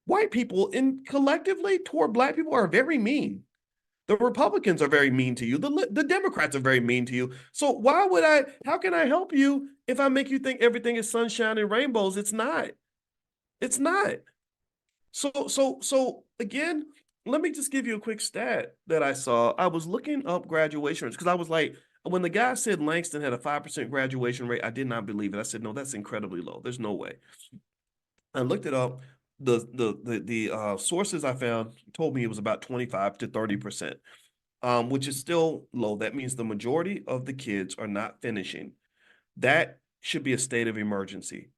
white people in collectively toward black people are very mean. The Republicans are very mean to you. The Democrats are very mean to you. So why would how can I help you if I make you think everything is sunshine and rainbows? It's not. It's not. So again, let me just give you a quick stat that I saw. I was looking up graduation rates because I was like, when the guy said Langston had a 5% graduation rate, I did not believe it. I said, no, that's incredibly low. There's no way. I looked it up. The sources I found told me it was about 25 to 30%, which is still low. That means the majority of the kids are not finishing. That should be a state of emergency.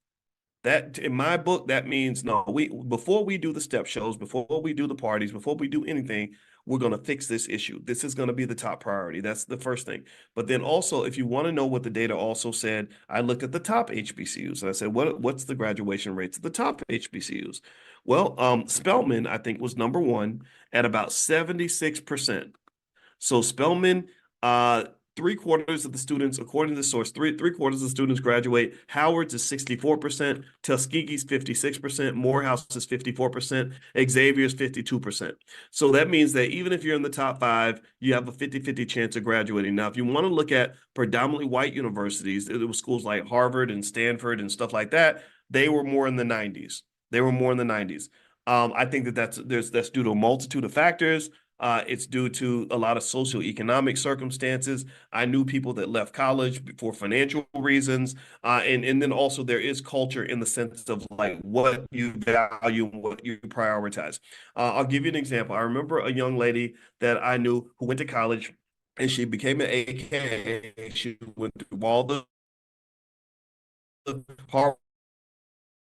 That in my book, that means no, we before we do the step shows, before we do the parties, before we do anything, we're going to fix this issue. This is going to be the top priority. That's the first thing. But then also, if you want to know what the data also said, I looked at the top HBCUs and I said, what's the graduation rates of the top HBCUs? Well, Spelman, I think, was number one at about 76%. So Spelman, three-quarters of the students, according to the source, three-quarters of the students graduate. Howard's is 64%, Tuskegee's 56%, Morehouse is 54%, Xavier's 52%. So that means that even if you're in the top five, you have a 50-50 chance of graduating. Now, if you want to look at predominantly white universities, it was schools like Harvard and Stanford and stuff like that, they were more in the 90s. They were more in the 90s. I think that's due to a multitude of factors. It's due to a lot of socioeconomic circumstances. I knew people that left college for financial reasons. And then also there is culture in the sense of like what you value and what you prioritize. I'll give you an example. I remember a young lady that I knew who went to college and she became an AKA. She went through all the hard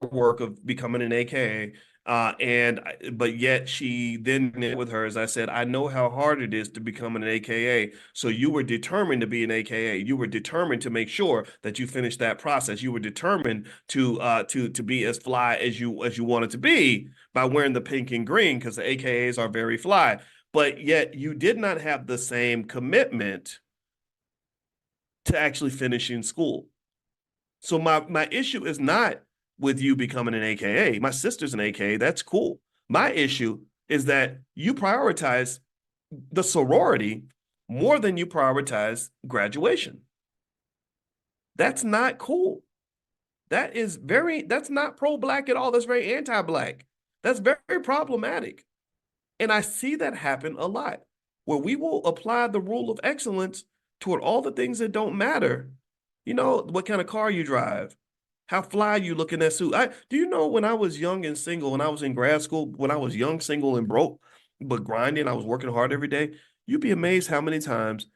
work of becoming an AKA. But yet she then with her, as I said, I know how hard it is to become an AKA. So you were determined to be an AKA. You were determined to make sure that you finished that process. You were determined to be as fly as you wanted to be by wearing the pink and green because the AKAs are very fly. But yet you did not have the same commitment to actually finishing school. So my issue is not with you becoming an AKA. My sister's an AKA. That's cool. My issue is that you prioritize the sorority more than you prioritize graduation. That's not cool. That's not pro-black at all. That's very anti-black. That's very problematic. And I see that happen a lot, where we will apply the rule of excellence toward all the things that don't matter. You know, what kind of car you drive, how fly you look in that suit. Do you know when I was young and single, when I was in grad school, when I was young, single, and broke, but grinding, I was working hard every day. You'd be amazed how many times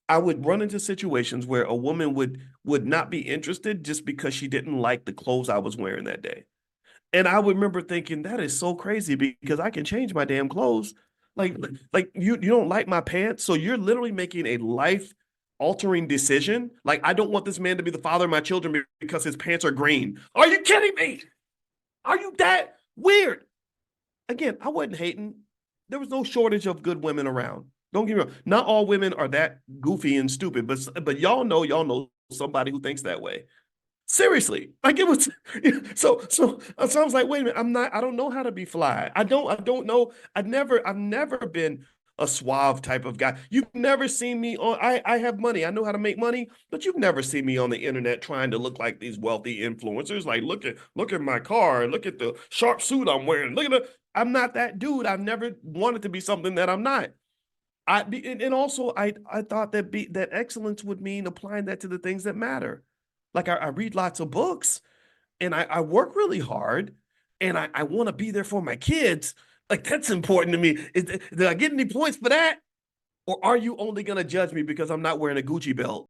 I would run into situations where a woman would not be interested just because she didn't like the clothes I was wearing that day. And I would remember thinking, that is so crazy because I can change my damn clothes. Like, you don't like my pants. So you're literally making a life altering decision. Like, I don't want this man to be the father of my children because his pants are green. Are you kidding me? Are you that weird? Again, I wasn't hating. There was no shortage of good women around. Don't get me wrong. Not all women are that goofy and stupid, but y'all know somebody who thinks that way. Seriously, like it was so I was like, wait a minute, I don't know how to be fly. I don't know. I've never been a suave type of guy. You've never seen me on I have money. I know how to make money, but you've never seen me on the internet trying to look like these wealthy influencers. Like, look at my car, look at the sharp suit I'm wearing. I'm not that dude. I've never wanted to be something that I'm not. And also I thought that excellence would mean applying that to the things that matter. Like I read lots of books and I work really hard and I want to be there for my kids. Like that's important to me. Did I get any points for that? Or are you only going to judge me because I'm not wearing a Gucci belt?